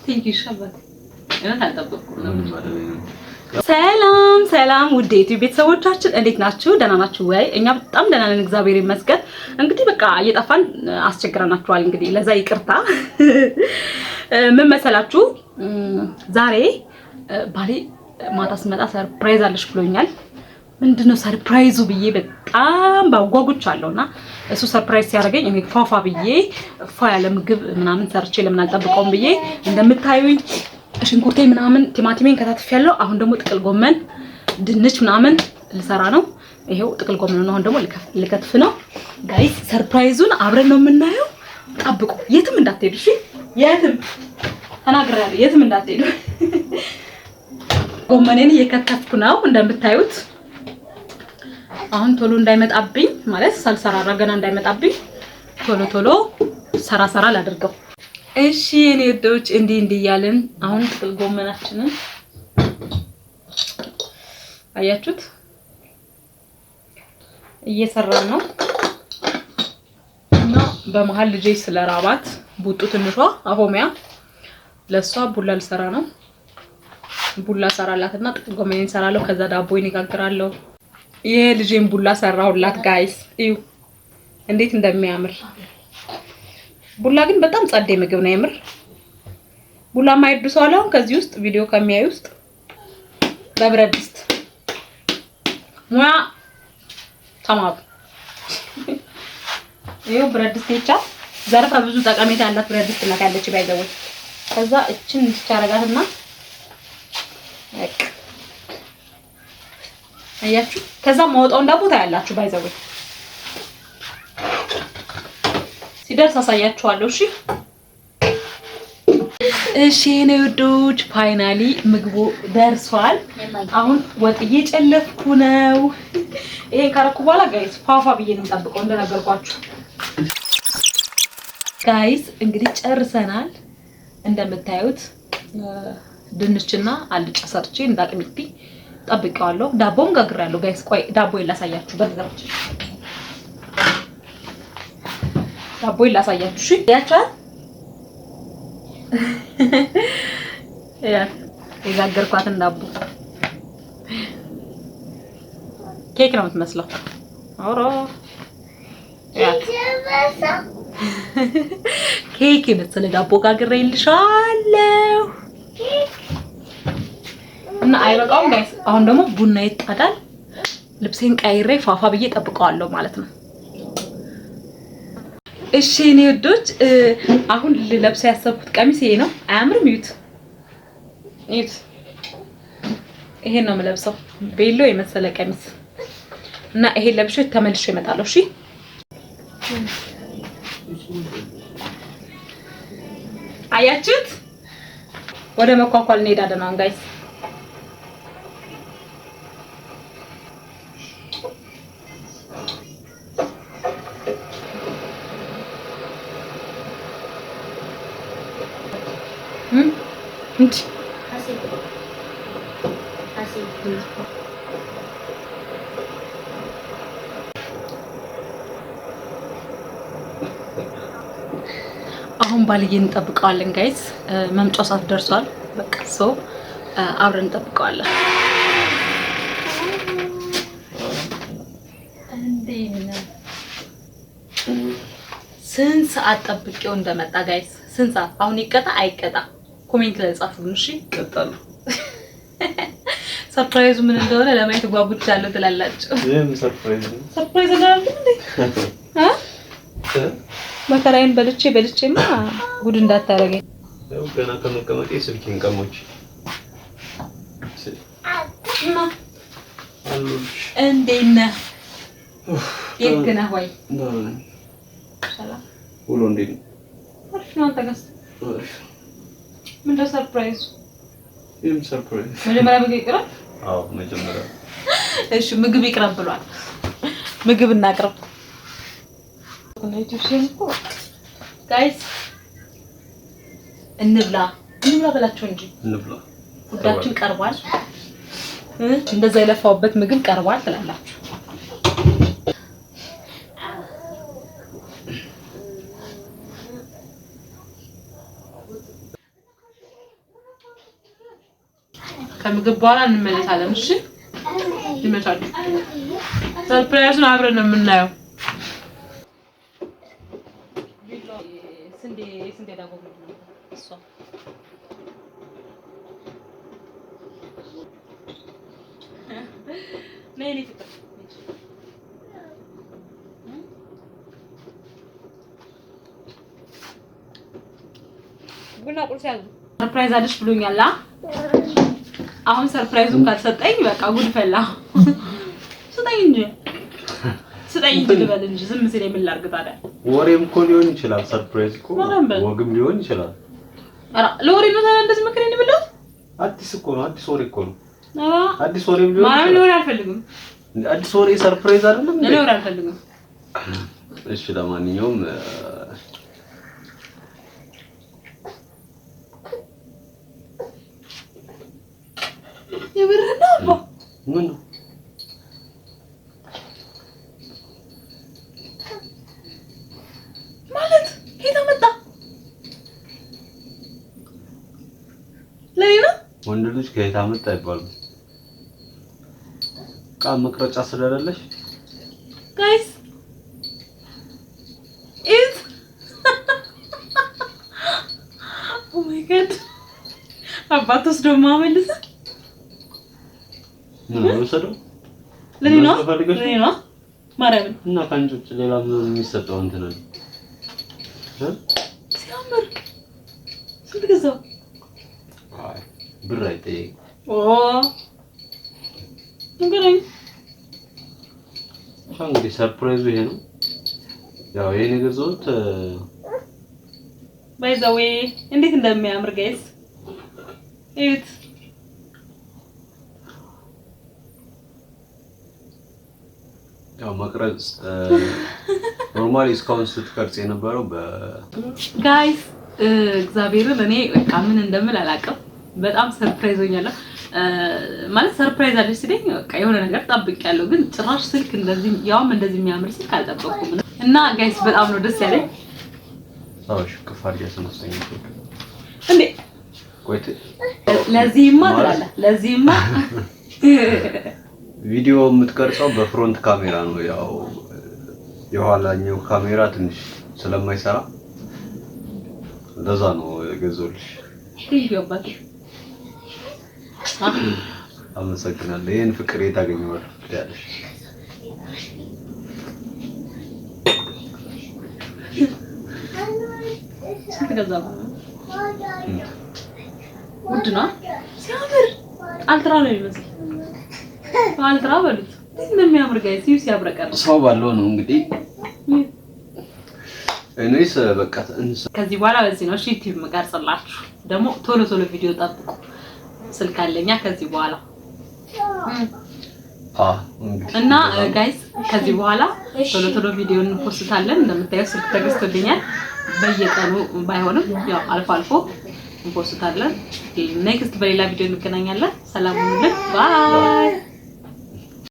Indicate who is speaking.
Speaker 1: ቴንኪው ሻባት እኔ አልጠበቅኩም። ሰላም ውድ የዩቲዩብ ቤተሰቦቻችን እንዴት ናችሁ? ደህና ናችሁ ወይ? እኛ በጣም ደህና ነን፣ እግዚአብሔር ይመስገን። እንግዲህ በቃ እየጠፋን አስቸግረናችኋል። እንግዲህ ለዛ ይቅርታ። ምን መሰላችሁ? ዛሬ ባሌ ማታ ስመጣ ሰርፕራይዝ አለሽ ብሎኛል። ምንድነው ሰርፕራይዙ ብዬ በጣም ባጓጉቻለሁና እሱ ሰርፕራይዝ ሲያደርገኝ እኔ ፏፏ ብዬ ያለ ምግብ ምናምን ሰርቼ ለምን አልጠብቀውም ብዬ እንደምታዩኝ ሽንኩርቴ ምናምን ቲማቲሜን ከታትፊያለሁ። አሁን ደግሞ ጥቅል ጎመን ድንች ምናምን ልሰራ ነው። ይሄው ጥቅል ጎመን ነው። አሁን ደግሞ ልከትፍ ነው። ጋይስ ሰርፕራይዙን አብረን ነው የምናየው። ጠብቁ፣ የትም እንዳትሄዱ እሺ። የትም ተናግሬያለሁ፣ የትም እንዳትሄዱ። ጎመኔን እየከተፍኩ ነው እንደምታዩት። አሁን ቶሎ እንዳይመጣብኝ ማለት ሳልሰራራ ገና እንዳይመጣብኝ ቶሎ ሰራ ላድርገው። እሺ የኔ ወዶች እንዲህ እያልን አሁን ጥቅል ጎመናችንን አያችሁት እየሰራን ነው። እና በመሃል ልጄ ስለራባት ቡጡ ትንሿ አፎሚያ ለሷ ቡላ ልሰራ ነው። ቡላ ሰራላትና ጥቅል ጎመኔን ሰራለሁ። ከዛ ዳቦዬን ይጋግራለሁ። ይሄ ልጄን ቡላ ሰራሁላት ጋይስ፣ እዩ እንዴት እንደሚያምር። ቡላ ግን በጣም ጸዴ ምግብ ነው የምር። ቡላ ማይዱ ሰው አለ ከዚህ ውስጥ ቪዲዮ ከሚያዩ ውስጥ በብረት ድስት ሙያ ተማሩ። ይሄው ብረት ድስት ብቻ ዘርፈ ብዙ ጠቀሜታ ያላት ብረት ድስት ናት ያለች ባይዘው። ከዛ እቺን እንድታረጋትና አያችሁ፣ ከዛ ማውጣው ዳቦ ታያላችሁ ባይዘው። ሲደርስ አሳያችኋለሁ። እሺ የኔ ውዶች ፋይናሊ ምግቡ ደርሷል። አሁን ወጥ እየጨለፍኩ ነው። ይሄን ካረኩ በኋላ ጋይስ ፋፋ ብዬ ነው የምጠብቀው እንደነገርኳችሁ። ጋይስ እንግዲህ ጨርሰናል። እንደምታዩት ድንችና አልጫ ሰርቼ እንዳቅሚቲ ጠብቀዋለሁ። ዳቦም ጋግራለሁ ጋይስ። ቆይ ዳቦዬን ላሳያችሁ በነገራችን ዳቦ ላሳያችሁ። እሺ ያቻል የጋገርኳትን ዳቦ ኬክ ነው የምትመስለው። አውሮ ኬክ የመሰለ ዳቦ ጋግሬልሻለሁ። እና አይበቃውም ጋይስ። አሁን ደግሞ ቡና ይጣዳል። ልብሴን ቀይሬ ፋፋ ብዬ ጠብቀዋለሁ ማለት ነው። እሺ እኔ ወዶች አሁን ልለብስ ያሰብኩት ቀሚስ ይሄ ነው። አያምርም? እዩት። ይሄን ነው የምለብሰው፣ ቤሎ የመሰለ ቀሚስ እና ይሄ ለብሼ ተመልሼ እመጣለሁ። እሺ አያችሁት? ወደ መኳኳል እንሄዳለን አሁን ጋይስ። አሁን ባልዬን እንጠብቀዋለን ጋይስ። መምጫው ሰዓት ደርሷል። በቃ ሰው አብረን እንጠብቀዋለን። ስንት ሰዓት ጠብቄው እንደመጣ ጋይስ? ስንት ሰዓት? አሁን ይቀጣ አይቀጣ ኮሜንት ላይ ጻፉልን። እሺ ቀጣሉ። ሰርፕራይዙ ምን እንደሆነ ለማየት ጓጉቻለሁ ትላላችሁ። ይሄም ሰርፕራይዝ ነው። ሰርፕራይዝ ነው እንዴ? መከራዬን በልቼማ ጉድ እንዳታረገኝ። ያው ገና ከመቀመጤ ስልኬን ቀሞች እንዴት ነህ? የት ነህ ወይ? ሰላም ሁሉ እንዴት ነው? አሪፍ ነው። አንተ ጋር ምንድነው ሰርፕራይዝ? ይሄም ሰርፕራይዝ መጀመሪያ ምግብ ይቅረብ። አዎ መጀመሪያ እሺ ምግብ ይቅረብ ብሏል። ምግብ እናቅርብ። ጋይስ እንብላ ብላችሁ እንጂ እንብላ። ጉዳችን ቀርቧል። እንደዛ የለፋውበት ምግብ ቀርቧል ትላላችሁ።
Speaker 2: ከምግብ በኋላ እንመለሳለን። እሺ ይመቻችሁ። ሰርፕራይዙን አብረን ነው የምናየው።
Speaker 1: ስንዴ ዳቦ ነው እሷ ነይ ፍቅር ቡና ቁርስ ያዙ። ሰርፕራይዝ አለሽ ብሎኛል። አሁን ሰርፕራይዙን ካልሰጠኝ በቃ ጉድ ፈላ። ስጠኝ እንጂ ልበል እንጂ ዝም ሲል ምን ላድርግ ታዲያ?
Speaker 3: ወሬም እኮ ሊሆን ይችላል። ሰርፕራይዝ እኮ ወግም ሊሆን ይችላል።
Speaker 1: አራ ለወሬ ነው ታዲያ እንደዚህ መከረ ነው ብለው?
Speaker 3: አዲስ እኮ ነው። አዲስ ወሬ እኮ ነው።
Speaker 1: አዲስ ወሬ ቢሆን ማለት ለወሬ አልፈልግም።
Speaker 3: አዲስ ወሬ ሰርፕራይዝ አይደለም እንዴ?
Speaker 1: ለወሬ አልፈልግም።
Speaker 3: እሺ ለማንኛውም
Speaker 1: የብርና አባ
Speaker 3: ምን ነው
Speaker 1: ማለት ሄዳ መጣ ለኔ ነው።
Speaker 3: ወንድ ልጅ ከሄዳ መጣ ይባላል። ቃል መቅረጫ ስለሌለሽ
Speaker 1: ጋይስ ኢት ኦ ማይ ጋድ አባቶስ ደግሞ አመልሰ
Speaker 3: ምን ወሰደው?
Speaker 1: ለኔ ነው ማርያም
Speaker 3: እና ካንጆች ሌላ ምን የሚሰጠው እንትን ነው?
Speaker 1: ሲያምር ስንት ገዛው?
Speaker 3: አይ ብር አይጠይቅ።
Speaker 1: እንግዲህ
Speaker 3: እንግዲህ ሰርፕራይዙ ይሄ ነው። ያው ይሄን የገዛሁት
Speaker 1: ባይ ዘ ዌይ እንዴት እንደሚያምር ጋይስ እዩት።
Speaker 3: ያው መቅረጽ ኖርማሊ እስካሁን ስትቀርጽ የነበረው
Speaker 1: ጋይስ እግዚአብሔርን እኔ በቃ ምን እንደምል አላውቅም። በጣም ሰርፕራይዝ ሆኛለሁ። ማለት ሰርፕራይዝ አለች ሲለኝ በቃ የሆነ ነገር ጠብቄያለሁ፣ ግን ጭራሽ ስልክ እንደዚህ ያውም እንደዚህ የሚያምር ስልክ አልጠበቅኩም እና ጋይስ በጣም ነው ደስ ያለኝ።
Speaker 3: አውሽ ከፋር ያሰነሰኝ
Speaker 1: እንዴ
Speaker 3: ቆይት
Speaker 1: ለዚህማ ትላለህ። ለዚህማ
Speaker 3: ቪዲዮ የምትቀርጸው በፍሮንት ካሜራ ነው። ያው የኋላኛው ካሜራ ትንሽ ስለማይሰራ ለዛ ነው የገዛሁልሽ።
Speaker 1: ትይዩባት
Speaker 3: አመሰግናለሁ። ይሄን ፍቅር የታገኘው ያለሽ
Speaker 1: ተገዛው ውድ ነው ሲያምር አልትራ ነው የሚመስል አልትራ በሉት እንደሚያምር ጋይስ ይው ሲያብረቀርቅ
Speaker 3: ሰው ባለው ነው እንግዲህ እኔስ በቃ
Speaker 1: ከዚህ በኋላ በዚህ ነው ዩቲዩብ መቀርጽላችሁ። ደግሞ ቶሎ ቪዲዮ ጠብቁ። ስልክ አለኛ ከዚህ በኋላ እና ጋይስ ከዚህ በኋላ ቶሎ ቪዲዮ እንፖስታለን። እንደምታዩት ስልክ ተገዝቶልኛል። በየቀኑ ባይሆንም ያው አልፎ እንፖስታለን። ኔክስት በሌላ ቪዲዮ እንገናኛለን። ሰላም ሁኑልን። ባይ